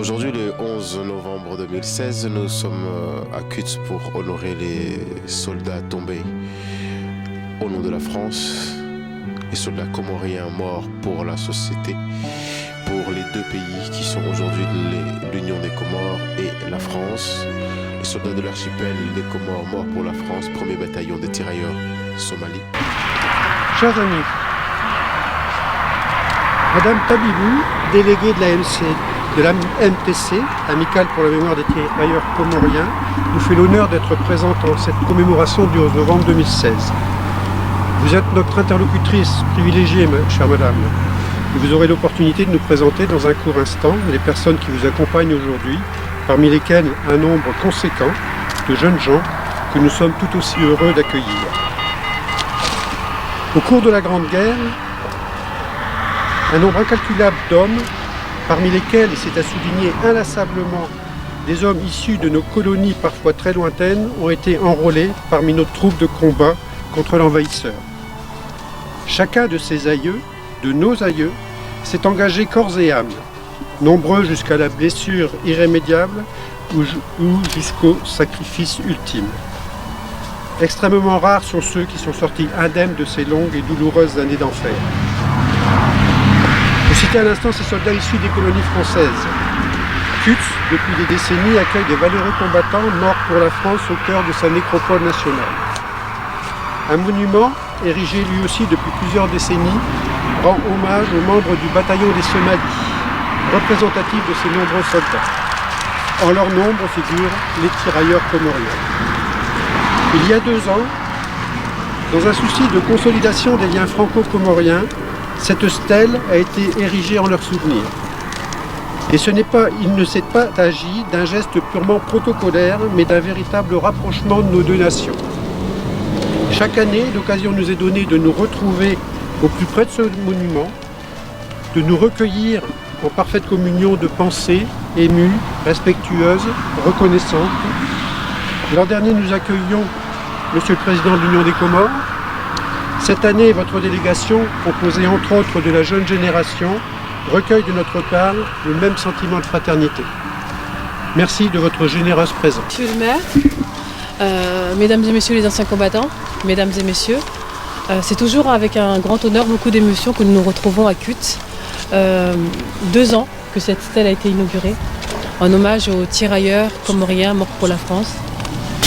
Aujourd'hui, le 11 novembre 2016, nous sommes à Kutz pour honorer les soldats tombés au nom de la France, les soldats comoriens morts pour la société, pour les deux pays qui sont aujourd'hui l'Union des Comores et la France. Les soldats de l'archipel des Comores morts pour la France, premier bataillon des tirailleurs Somalie. Chers amis, Madame Tabibou, déléguée de la MTC, Amicale pour la mémoire des tirailleurs comoriens, nous fait l'honneur d'être présente en cette commémoration du 11 novembre 2016. Vous êtes notre interlocutrice privilégiée, chère madame. Et vous aurez l'opportunité de nous présenter dans un court instant les personnes qui vous accompagnent aujourd'hui, parmi lesquelles un nombre conséquent de jeunes gens que nous sommes tout aussi heureux d'accueillir. Au cours de la Grande Guerre, un nombre incalculable d'hommes, parmi lesquels, et c'est à souligner inlassablement, des hommes issus de nos colonies parfois très lointaines, ont été enrôlés parmi nos troupes de combat contre l'envahisseur. Chacun de ces aïeux, de nos aïeux, s'est engagé corps et âme, nombreux jusqu'à la blessure irrémédiable ou jusqu'au sacrifice ultime. Extrêmement rares sont ceux qui sont sortis indemnes de ces longues et douloureuses années d'enfer. Je citais à l'instant ces soldats issus des colonies françaises. Kutz, depuis des décennies, accueille des valeureux combattants morts pour la France au cœur de sa nécropole nationale. Un monument, érigé lui aussi depuis plusieurs décennies, rend hommage aux membres du bataillon des Somalies, représentatifs de ces nombreux soldats. En leur nombre figurent les tirailleurs comoriens. Il y a 2 ans, dans un souci de consolidation des liens franco-comoriens, cette stèle a été érigée en leur souvenir. Et il ne s'est pas agi d'un geste purement protocolaire, mais d'un véritable rapprochement de nos deux nations. Chaque année, l'occasion nous est donnée de nous retrouver au plus près de ce monument, de nous recueillir en parfaite communion de pensées émues, respectueuses, reconnaissantes. L'an dernier, nous accueillions Monsieur le Président de l'Union des Comores. Cette année, votre délégation, composée entre autres de la jeune génération, recueille de notre part le même sentiment de fraternité. Merci de votre généreuse présence. Monsieur le maire, mesdames et messieurs les anciens combattants, mesdames et messieurs, c'est toujours avec un grand honneur, beaucoup d'émotion que nous nous retrouvons à Kutz. 2 ans que cette stèle a été inaugurée, en hommage aux tirailleurs comoriens morts pour la France.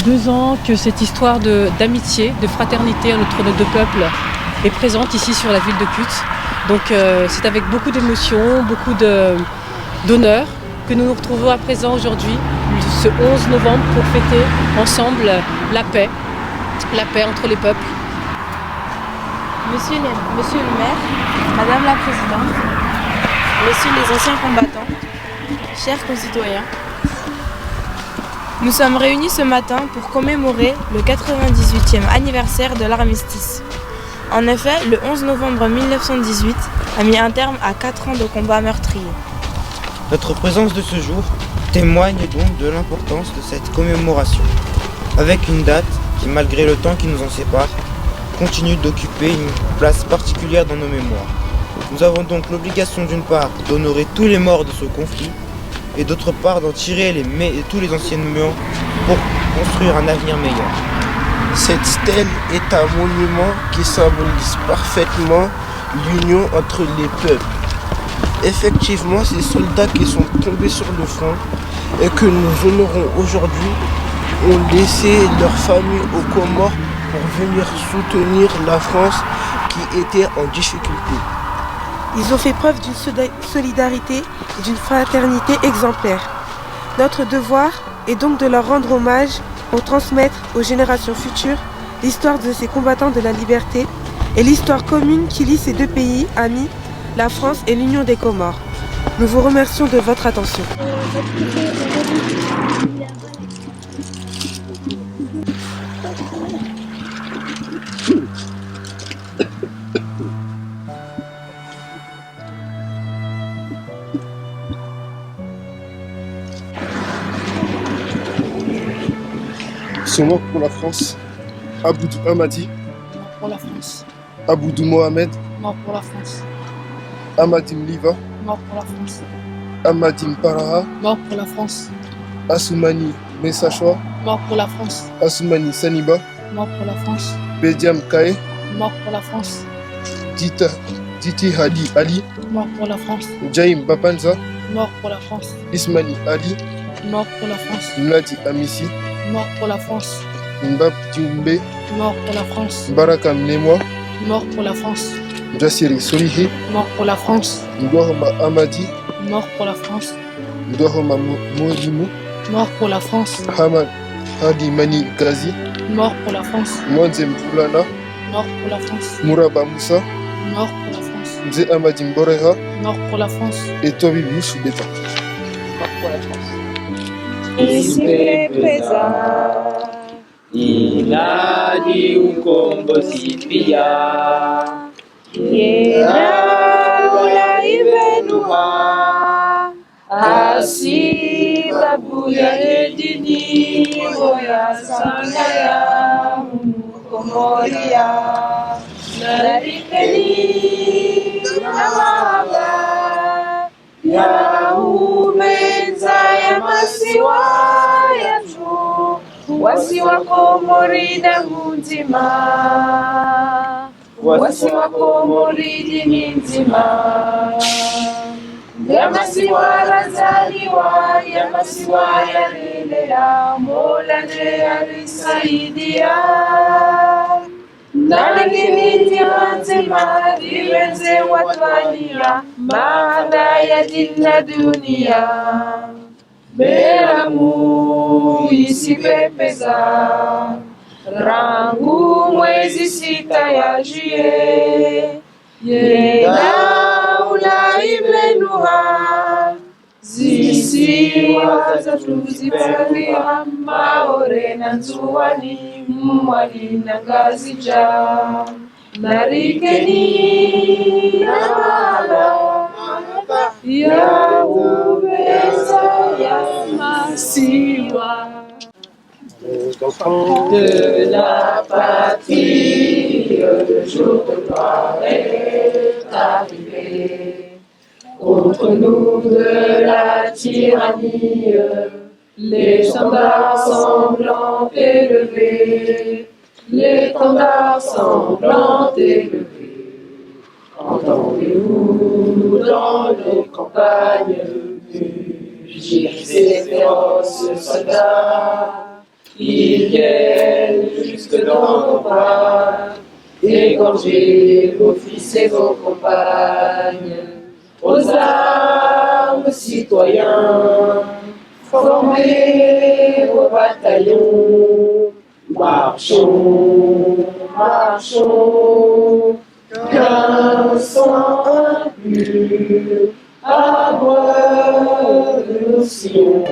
2 ans que cette histoire d'amitié, de fraternité entre nos deux peuples est présente ici sur la ville de Kutz. Donc c'est avec beaucoup d'émotion, beaucoup d'honneur que nous nous retrouvons à présent aujourd'hui, ce 11 novembre, pour fêter ensemble la paix entre les peuples. Monsieur le maire, Madame la Présidente, Messieurs les anciens combattants, chers concitoyens, nous sommes réunis ce matin pour commémorer le 98e anniversaire de l'armistice. En effet, le 11 novembre 1918 a mis un terme à 4 ans de combats meurtriers. Notre présence de ce jour témoigne donc de l'importance de cette commémoration, avec une date qui, malgré le temps qui nous en sépare, continue d'occuper une place particulière dans nos mémoires. Nous avons donc l'obligation d'une part d'honorer tous les morts de ce conflit et d'autre part d'en tirer tous les enseignements pour construire un avenir meilleur. Cette stèle est un monument qui symbolise parfaitement l'union entre les peuples. Effectivement, ces soldats qui sont tombés sur le front et que nous honorons aujourd'hui ont laissé leur famille aux Comores pour venir soutenir la France qui était en difficulté. Ils ont fait preuve d'une solidarité et d'une fraternité exemplaire. Notre devoir est donc de leur rendre hommage pour transmettre aux générations futures l'histoire de ces combattants de la liberté et l'histoire commune qui lie ces deux pays amis, la France et l'Union des Comores. Nous vous remercions de votre attention. Sont morts pour la France. Aboudou Hamadi, Mort pour la France. Aboudou Mohamed, Mort pour la France. Hamadi Mliva, Mort pour la France. Amadim Paraha, Mort pour la France. Assoumani Messachwa, Mort pour la France. Assoumani Saniba, Mort pour la France. Bediam Kae, Mort pour la France. Titi Hadi Ali, Mort pour la France. Jaim Bapanza, Mort pour la France. Ismani Ali, Mort pour la France. Mladi Amissi, Mort pour la France. Mbab Dioumbe, Mort pour la France. Baraka Mnemwa, Mort pour la France. Jassiri Solihi, Mort pour la France. Ndouahoma Amadi, Mort pour la France. Ndouahoma Morimu, Mort pour la France. Hamad Hadi Mani Gazi, Mort pour la France. Mwanzem Boulana, Mort pour la France. Mouraba Moussa, Mort pour la France. Mze Amadim Boreha Mort pour la France. et Tobi Soubeta. Mort pour la France. Ici présent, inadi ukombozi pia, yena ibenua, asi babuya edini boya sangaya mukomoria, narikeni namaba. Ya umenza ya masiwa yacu wasiwa komorida munzima wasiwa komoridi minzima ya masiwa razaliwa ya masiwa ya lelea molane alisaidia Nalingini wanzima diwenze watwania maana ya dina dunia beramu isipepeza rangu mwezi sita ya juye yedaula ibenua zisiwa zatuzipaliwa maore na nzuwani mwali na ngazi ja narikeni namala ya ubeza ya masiwa de la patrie, le jour de gloire est arrivé. Contre nous de la tyrannie, l'étendard sanglant élevé, l'étendard sanglant élevé. Entendez-vous dans nos campagnes mugir ces féroces soldats? Ils viennent jusque dans nos bras, égorger vos fils et vos compagnes. Aux armes, citoyens, formez vos bataillons. Marchons, marchons, qu'un sang impur aboie de nos sillons.